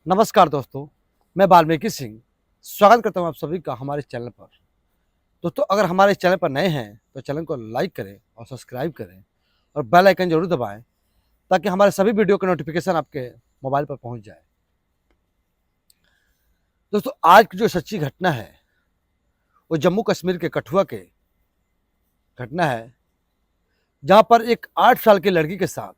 नमस्कार दोस्तों, मैं वाल्मीकि सिंह स्वागत करता हूं आप सभी का हमारे चैनल पर। दोस्तों, अगर हमारे चैनल पर नए हैं तो चैनल को लाइक करें और सब्सक्राइब करें और बेल आइकन जरूर दबाएं ताकि हमारे सभी वीडियो का नोटिफिकेशन आपके मोबाइल पर पहुंच जाए। दोस्तों, आज की जो सच्ची घटना है वो जम्मू कश्मीर के कठुआ के घटना है, जहां पर एक 8 साल की लड़की के साथ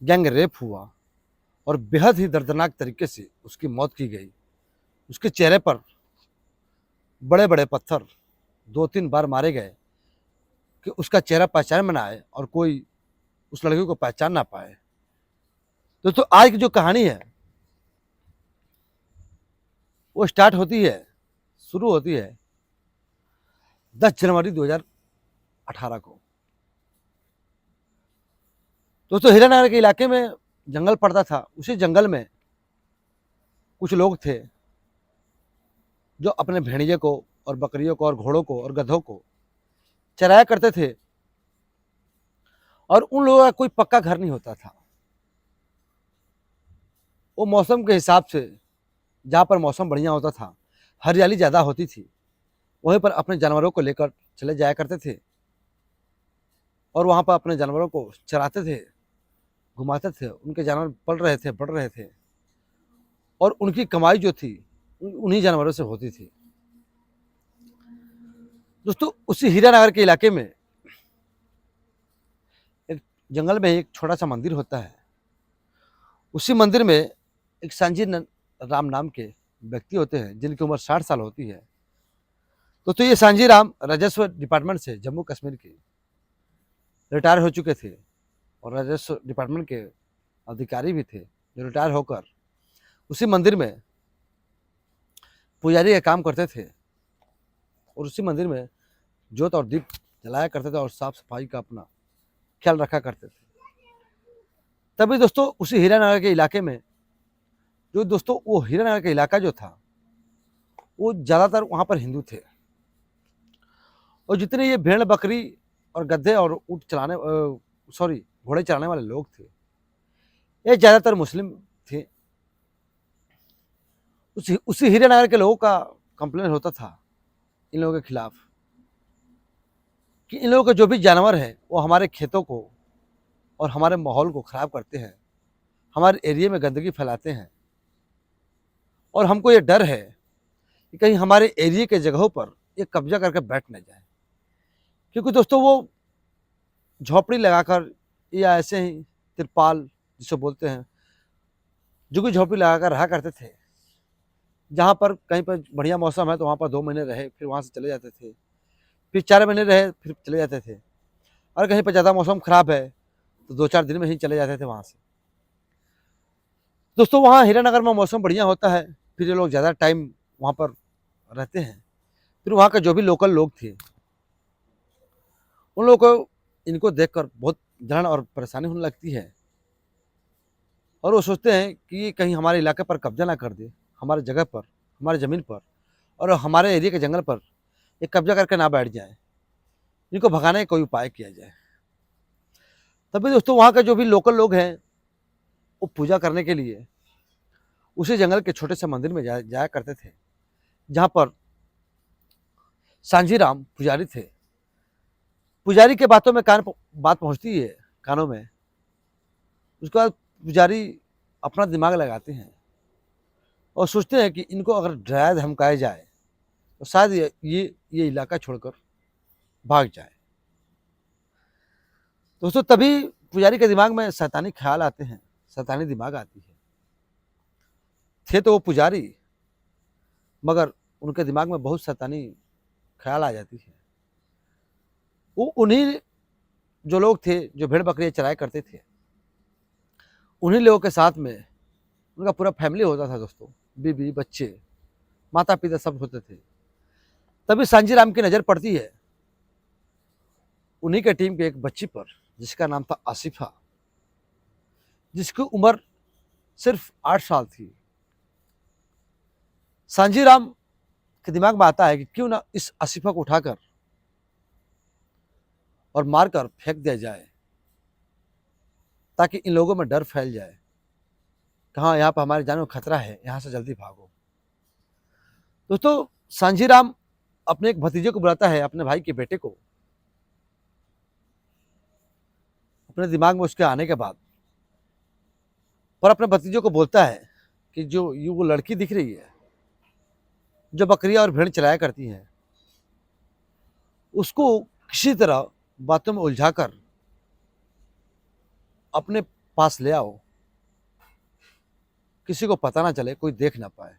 गैंग रेप हुआ और बेहद ही दर्दनाक तरीके से उसकी मौत की गई। उसके चेहरे पर बड़े बड़े पत्थर 2-3 बार मारे गए कि उसका चेहरा पहचान में ना आए और कोई उस लड़की को पहचान ना पाए। दोस्तों, आज की जो कहानी है वो स्टार्ट होती है, शुरू होती है 10 जनवरी 2018 को। दोस्तों, हीरानगर के इलाके में जंगल पड़ता था। उसी जंगल में कुछ लोग थे जो अपने भेड़िए को और बकरियों को और घोड़ों को और गधों को चराया करते थे और उन लोगों का कोई पक्का घर नहीं होता था। वो मौसम के हिसाब से, जहाँ पर मौसम बढ़िया होता था, हरियाली ज़्यादा होती थी, वहीं पर अपने जानवरों को लेकर चले जाया करते थे और वहाँ पर अपने जानवरों को चराते थे, घुमाते थे। उनके जानवर पल रहे थे, बढ़ रहे थे और उनकी कमाई जो थी उन्हीं जानवरों से होती थी। दोस्तों, उसी हीरानगर के इलाके में एक जंगल में एक छोटा सा मंदिर होता है। उसी मंदिर में एक राम नाम के व्यक्ति होते हैं जिनकी उम्र 60 साल होती है। तो ये सांझी राम राजस्व डिपार्टमेंट से जम्मू कश्मीर के रिटायर हो चुके थे और राजस्व डिपार्टमेंट के अधिकारी भी थे जो रिटायर होकर उसी मंदिर में पुजारी का काम करते थे और उसी मंदिर में जोत और दीप जलाया करते थे और साफ सफाई का अपना ख्याल रखा करते थे। तभी दोस्तों, उसी हीरानगर के इलाके में वो हीरानगर का इलाका जो था वो ज़्यादातर वहाँ पर हिंदू थे और जितने ये भेड़ बकरी और गधे और ऊँट चलाने घोड़े चलाने वाले लोग थे, ये ज़्यादातर मुस्लिम थे। उसी हीरानगर के लोगों का कंप्लेन होता था इन लोगों के खिलाफ कि इन लोगों के जो भी जानवर हैं वो हमारे खेतों को और हमारे माहौल को ख़राब करते हैं, हमारे एरिया में गंदगी फैलाते हैं और हमको ये डर है कि कहीं हमारे एरिया के जगहों पर ये कब्जा करके बैठ न जाए। क्योंकि दोस्तों, वो झोपड़ी लगाकर या ऐसे ही तिरपाल जिसे बोलते हैं, झुग्गी झोपड़ी लगाकर रहा करते थे। जहाँ पर कहीं पर बढ़िया मौसम है तो वहाँ पर 2 महीने रहे, फिर वहाँ से चले जाते थे, फिर 4 महीने रहे, फिर चले जाते थे। और कहीं पर ज़्यादा मौसम खराब है तो 2-4 दिन में ही चले जाते थे वहाँ से। दोस्तों, वहाँ हीरानगर में मौसम बढ़िया होता है, फिर ये लोग ज़्यादा टाइम वहाँ पर रहते हैं। फिर वहाँ के जो भी लोकल लोग थे उन लोगों को इनको देखकर बहुत जलन और परेशानी होने लगती है और वो सोचते हैं कि ये कहीं हमारे इलाके पर कब्जा ना कर दे, हमारे जगह पर, हमारे ज़मीन पर और हमारे एरिया के जंगल पर ये कब्जा करके ना बैठ जाए। इनको भगाने का कोई उपाय किया जाए। तभी दोस्तों, वहाँ के जो भी लोकल लोग हैं वो पूजा करने के लिए उसी जंगल के छोटे से मंदिर में जाया करते थे, जहाँ पर सांझी राम पुजारी थे। पुजारी के बातों में बात पहुँचती है कानों में। उसके बाद पुजारी अपना दिमाग लगाते हैं और सोचते हैं कि इनको अगर डराया धमकाया जाए तो शायद ये इलाका छोड़कर भाग जाए। दोस्तों, तभी पुजारी के दिमाग में शैतानी ख्याल आते हैं, शैतानी दिमाग आती है। थे तो वो पुजारी, मगर उनके दिमाग में बहुत शैतानी ख्याल आ जाती है। वो उन्हीं जो लोग थे जो भेड़ बकरियाँ चराया करते थे, उन्हीं लोगों के साथ में उनका पूरा फैमिली होता था दोस्तों, बीवी बच्चे माता पिता सब होते थे। तभी सांझी राम की नज़र पड़ती है उन्हीं के टीम के एक बच्ची पर जिसका नाम था आसिफा, जिसकी उम्र सिर्फ 8 साल थी। सांझी राम के दिमाग में आता है कि क्यों ना इस आसिफा को उठाकर और मारकर फेंक दिया जाए ताकि इन लोगों में डर फैल जाए, कि हाँ यहाँ पर हमारी जान को खतरा है, यहाँ से जल्दी भागो। दोस्तों सांझीराम अपने एक भतीजे को बुलाता है, अपने भाई के बेटे को, अपने दिमाग में उसके आने के बाद, और अपने भतीजे को बोलता है कि जो ये वो लड़की दिख रही है जो बकरियां और भेड़ चलाया करती है, उसको किसी तरह बातों में उलझाकर अपने पास ले आओ, किसी को पता ना चले, कोई देख ना पाए।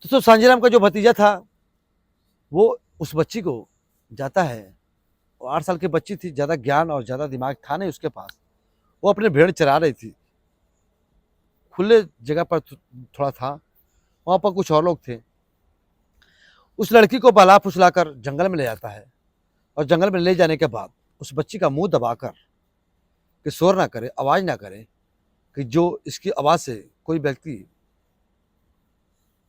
तो सांझीराम का जो भतीजा था वो उस बच्ची को जाता है, वो 8 साल की बच्ची थी, ज़्यादा ज्ञान और ज़्यादा दिमाग था नहीं उसके पास। वो अपने भेड़ चरा रही थी, खुले जगह पर थोड़ा था, वहाँ पर कुछ और लोग थे। उस लड़की को बहला फुसलाकर जंगल में ले जाता है, और जंगल में ले जाने के बाद उस बच्ची का मुंह दबाकर कि शोर ना करे, आवाज़ ना करे, कि जो इसकी आवाज़ से कोई व्यक्ति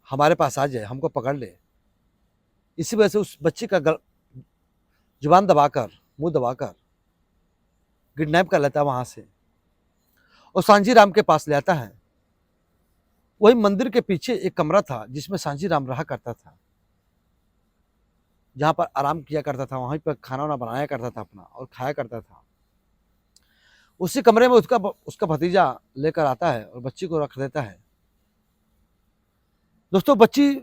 हमारे पास आ जाए, हमको पकड़ ले। इसी वजह से उस बच्ची का जुबान दबाकर, मुंह दबाकर किडनैप कर लेता है वहाँ से, और सांझीराम के पास ले आता है। वही मंदिर के पीछे एक कमरा था जिसमें सांझीराम रहा करता था, जहाँ पर आराम किया करता था, वहीं पर खाना वाना बनाया करता था अपना और खाया करता था। उसी कमरे में उसका भतीजा लेकर आता है और बच्ची को रख देता है। दोस्तों बच्ची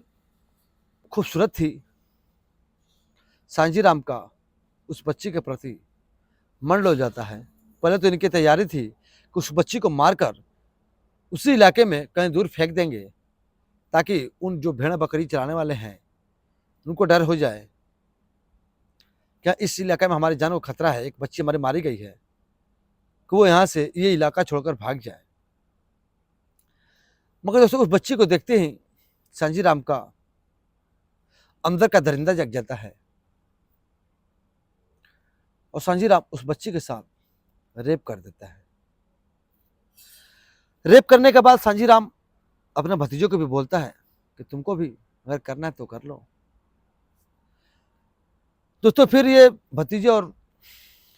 खूबसूरत थी। सांझीराम का उस बच्ची के प्रति मन हो जाता है। पहले तो इनकी तैयारी थी कि उस बच्ची को मारकर उसी इलाके में कहीं दूर फेंक देंगे, ताकि उन जो भेड़ बकरी चराने वाले हैं उनको डर हो जाए, क्या इस इलाके में हमारी जान को खतरा है, एक बच्ची हमारी मारी गई है, कि वो यहाँ से ये इलाका छोड़कर भाग जाए। मगर दोस्तों उस बच्ची को देखते ही सांझीराम का अंदर का दरिंदा जग जाता है, और सांझीराम उस बच्ची के साथ रेप कर देता है। रेप करने के बाद सांझीराम अपने भतीजों को भी बोलता है कि तुमको भी अगर करना है तो कर लो। दोस्तों फिर ये भतीजे और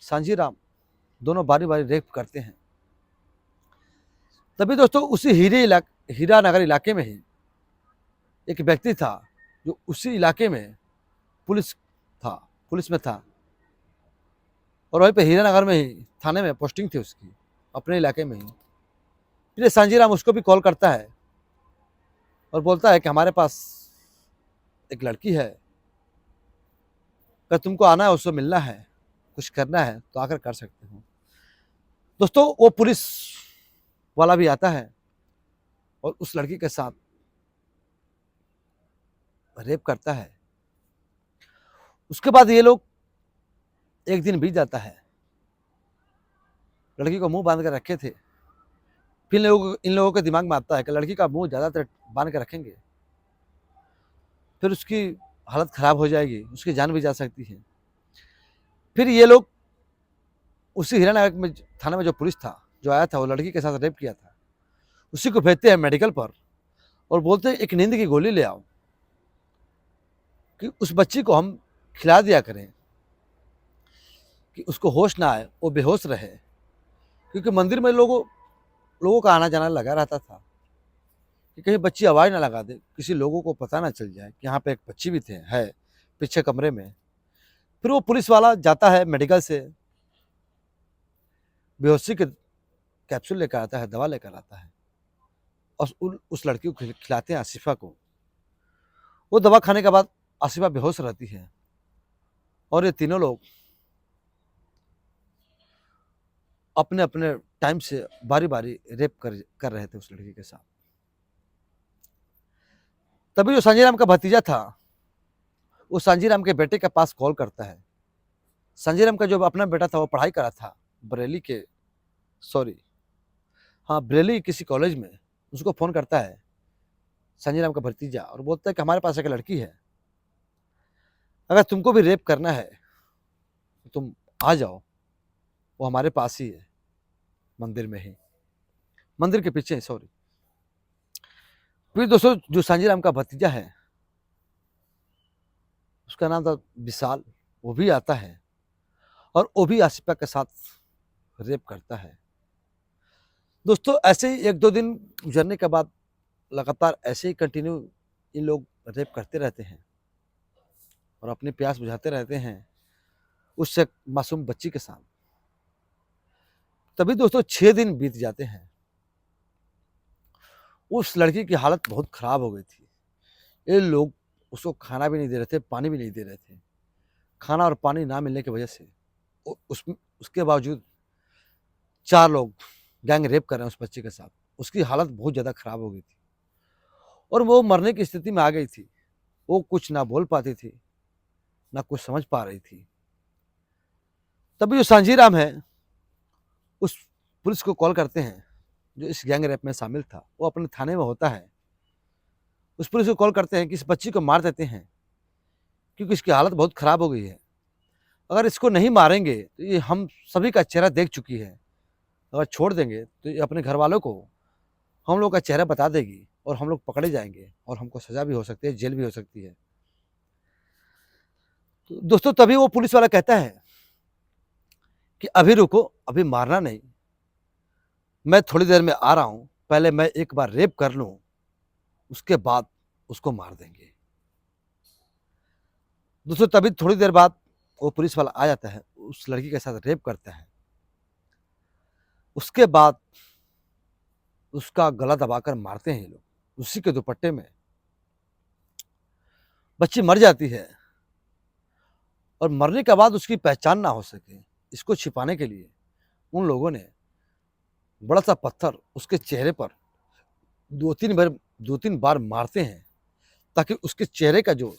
सांझीराम दोनों बारी बारी रेप करते हैं। तभी दोस्तों उसी हीरानगर इलाके में ही एक व्यक्ति था जो उसी इलाके में पुलिस में था, और वहीं पे हीरानगर में ही थाने में पोस्टिंग थी उसकी, अपने इलाके में ही। फिर सांझीराम उसको भी कॉल करता है और बोलता है कि हमारे पास एक लड़की है, अगर तुमको आना है, उससे मिलना है, कुछ करना है तो आकर कर सकते हो। दोस्तों वो पुलिस वाला भी आता है और उस लड़की के साथ रेप करता है। उसके बाद ये लोग, एक दिन बीत जाता है, लड़की को मुंह बांध कर रखे थे। फिर इन लोगों के दिमाग में आता है कि लड़की का मुंह ज़्यादातर बांध कर रखेंगे, फिर उसकी हालत ख़राब हो जाएगी, उसकी जान भी जा सकती है। फिर ये लोग उसी हीरानगर में थाने में जो पुलिस था जो आया था, वो लड़की के साथ रेप किया था, उसी को भेजते हैं मेडिकल पर और बोलते हैं एक नींद की गोली ले आओ कि उस बच्ची को हम खिला दिया करें, कि उसको होश ना आए, वो बेहोश रहे। क्योंकि मंदिर में लोगों का आना जाना लगा रहता था कि कहीं बच्ची आवाज़ ना लगा दे, किसी लोगों को पता ना चल जाए कि यहाँ पे एक बच्ची भी है पीछे कमरे में। फिर वो पुलिस वाला जाता है मेडिकल से, बेहोशी के कैप्सूल लेकर आता है, दवा लेकर आता है, और उस लड़की को खिलाते हैं, आसिफा को। वो दवा खाने के बाद आसिफा बेहोश रहती है, और ये तीनों लोग अपने अपने टाइम से बारी बारी रेप कर रहे थे उस लड़की के साथ। तभी जो सांझीराम का भतीजा था वो सांझीराम के बेटे के पास कॉल करता है। सांझीराम का जो अपना बेटा था वो पढ़ाई करा था बरेली किसी कॉलेज में। उसको फ़ोन करता है सांझीराम का भतीजा और बोलता है कि हमारे पास एक लड़की है, अगर तुमको भी रेप करना है तो तुम आ जाओ, वो हमारे पास ही है, मंदिर में ही, मंदिर के पीछे। फिर दोस्तों जो सांझीराम का भतीजा है उसका नाम था विशाल, वो भी आता है और वो भी आसिफा के साथ रेप करता है। दोस्तों ऐसे ही 1-2 दिन गुजरने के बाद लगातार ऐसे ही कंटिन्यू इन लोग रेप करते रहते हैं और अपनी प्यास बुझाते रहते हैं उस एक मासूम बच्ची के साथ। तभी दोस्तों 6 दिन बीत जाते हैं। उस लड़की की हालत बहुत खराब हो गई थी। ये लोग उसको खाना भी नहीं दे रहे थे, पानी भी नहीं दे रहे थे। खाना और पानी ना मिलने की वजह से उसके बावजूद 4 लोग गैंग रेप कर रहे हैं उस बच्चे के साथ। उसकी हालत बहुत ज़्यादा खराब हो गई थी और वो मरने की स्थिति में आ गई थी। वो कुछ ना बोल पाती थी, ना कुछ समझ पा रही थी। तभी जो सांजीराम है, उस पुलिस को कॉल करते हैं जो इस गैंग रेप में शामिल था। वो अपने थाने में होता है। उस पुलिस को कॉल करते हैं कि इस बच्ची को मार देते हैं क्योंकि इसकी हालत बहुत खराब हो गई है। अगर इसको नहीं मारेंगे तो ये हम सभी का चेहरा देख चुकी है। अगर छोड़ देंगे तो ये अपने घर वालों को हम लोग का चेहरा बता देगी और हम लोग पकड़े जाएंगे और हमको सजा भी हो सकती है, जेल भी हो सकती है। तो दोस्तों तभी वो पुलिस वाला कहता है कि अभी रुको, अभी मारना नहीं, मैं थोड़ी देर में आ रहा हूं, पहले मैं एक बार रेप कर लूं, उसके बाद उसको मार देंगे। दोस्तों तभी थोड़ी देर बाद वो पुलिस वाला आ जाता है, उस लड़की के साथ रेप करता है। उसके बाद उसका गला दबाकर मारते हैं ये लोग उसी के दुपट्टे में। बच्ची मर जाती है और मरने के बाद उसकी पहचान ना हो सके, इसको छिपाने के लिए उन लोगों ने बड़ा सा पत्थर उसके चेहरे पर 2-3 बार मारते हैं ताकि उसके चेहरे का जो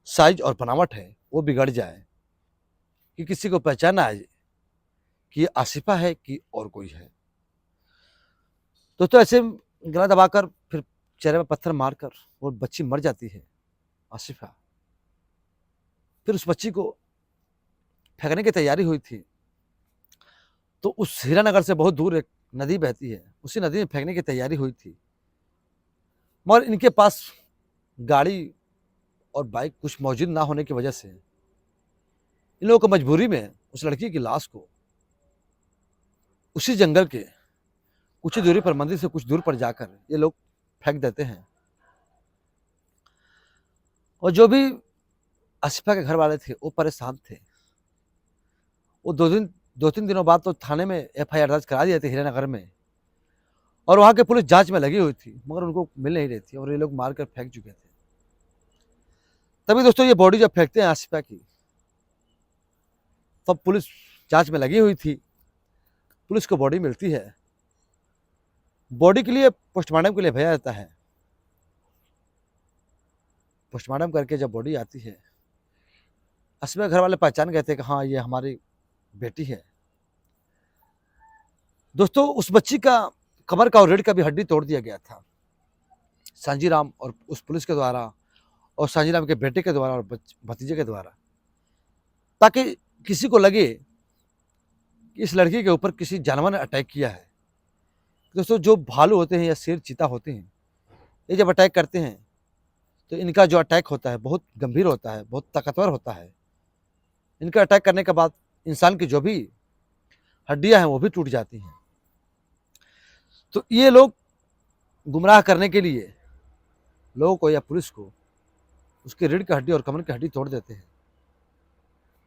साइज और बनावट है वो बिगड़ जाए, कि किसी को पहचान ना आए कि ये आसिफा है कि और कोई है। तो ऐसे गला दबाकर फिर चेहरे पर पत्थर मारकर वो बच्ची मर जाती है, आसिफा। फिर उस बच्ची को फेंकने की तैयारी हुई थी, तो उस हीरानगर से बहुत दूर एक नदी बहती है, उसी नदी में फेंकने की तैयारी हुई थी। मगर इनके पास गाड़ी और बाइक कुछ मौजूद ना होने की वजह से इन लोगों को मजबूरी में उस लड़की की लाश को उसी जंगल के कुछ ही दूरी पर, मंदिर से कुछ दूर पर जाकर ये लोग फेंक देते हैं। और जो भी आसिफा के घर वाले थे वो परेशान थे। वो 2-3 दिनों बाद तो थाने में FIR दर्ज करा दिए थे हीरानगर में, और वहां की पुलिस जांच में लगी हुई थी, मगर उनको मिल नहीं रही थी और ये लोग मारकर फेंक चुके थे। तभी दोस्तों ये बॉडी जब फेंकते हैं आसिफा की, तब पुलिस जांच में लगी हुई थी। पुलिस को बॉडी मिलती है, बॉडी के लिए पोस्टमार्टम के लिए भेजा जाता है। पोस्टमार्टम करके जब बॉडी आती है, आसिफा के घर वाले पहचान गए थे कि हाँ ये हमारी बेटी है। दोस्तों उस बच्ची का कमर का और रीढ़ का भी हड्डी तोड़ दिया गया था सांजीराम और उस पुलिस के द्वारा, और सांजीराम के बेटे के द्वारा और भतीजे के द्वारा, ताकि किसी को लगे कि इस लड़की के ऊपर किसी जानवर ने अटैक किया है। दोस्तों जो भालू होते हैं या शेर चीता होते हैं, ये जब अटैक करते हैं तो इनका जो अटैक होता है बहुत गंभीर होता है, बहुत ताकतवर होता है। इनका अटैक करने के बाद इंसान की जो भी हड्डियां हैं वो भी टूट जाती हैं। तो ये लोग गुमराह करने के लिए लोगों को या पुलिस को उसके रीढ़ की हड्डी और कमर की हड्डी तोड़ देते हैं।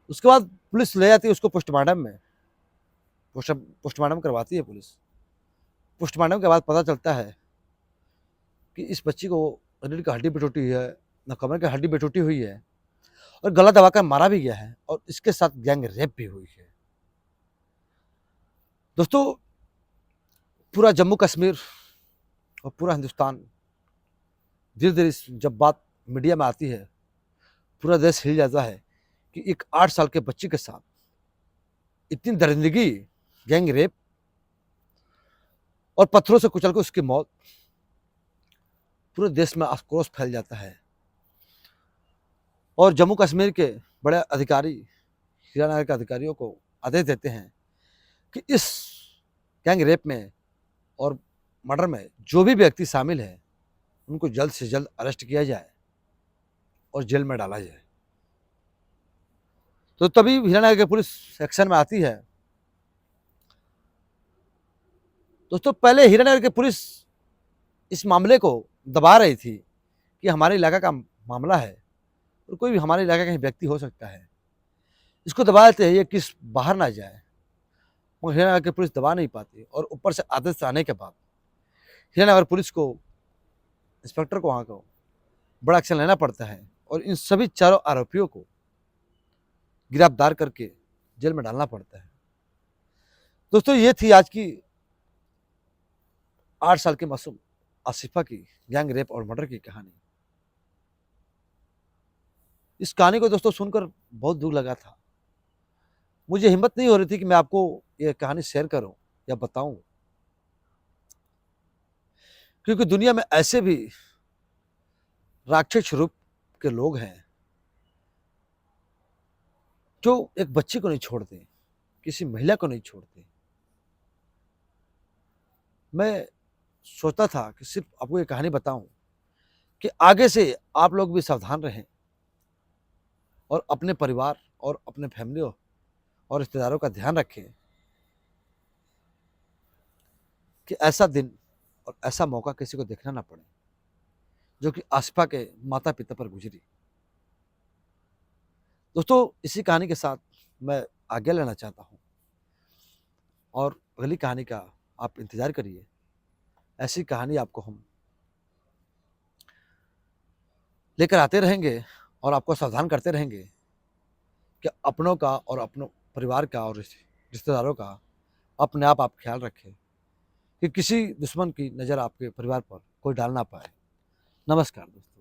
उसके बाद पुलिस ले जाती है उसको पोस्टमार्टम में, पोस्टमार्टम करवाती है पुलिस। पोस्टमार्टम के बाद पता चलता है कि इस बच्ची को रीढ़ की हड्डी भी टूटी है, न कमर की हड्डी भी टूटी हुई है, और गला दबाकर मारा भी गया है, और इसके साथ गैंग रेप भी हुई है। दोस्तों पूरा जम्मू कश्मीर और पूरा हिंदुस्तान, धीरे धीरे जब बात मीडिया में आती है, पूरा देश हिल जाता है कि एक 8 साल के बच्ची के साथ इतनी दरिंदगी, गैंग रेप और पत्थरों से कुचल कर उसकी मौत, पूरे देश में आक्रोश फैल जाता है। और जम्मू कश्मीर के बड़े अधिकारी हीरानगर के अधिकारियों को आदेश देते हैं कि इस गैंग रेप में और मर्डर में जो भी व्यक्ति शामिल है उनको जल्द से जल्द अरेस्ट किया जाए और जेल में डाला जाए। तो तभी हीरानगर की पुलिस एक्शन में आती है। दोस्तों पहले हीरानगर की पुलिस इस मामले को दबा रही थी कि हमारे इलाका का मामला है और कोई भी हमारे इलाके का ही व्यक्ति हो सकता है, इसको दबा देते हैं ये किस बाहर ना जाए, मगर हीरानगर की पुलिस दबा नहीं पाती और ऊपर से आदेश आने के बाद हीरानगर पुलिस को, इंस्पेक्टर को वहाँ को बड़ा एक्शन लेना पड़ता है और इन सभी चारों आरोपियों को गिरफ्तार करके जेल में डालना पड़ता है। दोस्तों ये थी आज की 8 साल की मासूम आसिफा की गैंग रेप और मर्डर की कहानी। इस कहानी को दोस्तों सुनकर बहुत दुख लगा था। मुझे हिम्मत नहीं हो रही थी कि मैं आपको ये कहानी शेयर करूं या बताऊं, क्योंकि दुनिया में ऐसे भी राक्षस रूप के लोग हैं जो एक बच्चे को नहीं छोड़ते, किसी महिला को नहीं छोड़ते। मैं सोचता था कि सिर्फ आपको ये कहानी बताऊं कि आगे से आप लोग भी सावधान रहें और अपने परिवार और अपने फैमिली और रिश्तेदारों का ध्यान रखें कि ऐसा दिन और ऐसा मौका किसी को देखना ना पड़े जो कि आसिफा के माता पिता पर गुजरी। दोस्तों इसी कहानी के साथ मैं आज्ञा लेना चाहता हूँ और अगली कहानी का आप इंतजार करिए। ऐसी कहानी आपको हम लेकर आते रहेंगे और आपको सावधान करते रहेंगे कि अपनों का और अपनों परिवार का और रिश्तेदारों का अपने आप ख्याल रखें कि किसी दुश्मन की नज़र आपके परिवार पर कोई डाल ना पाए। नमस्कार दोस्तों।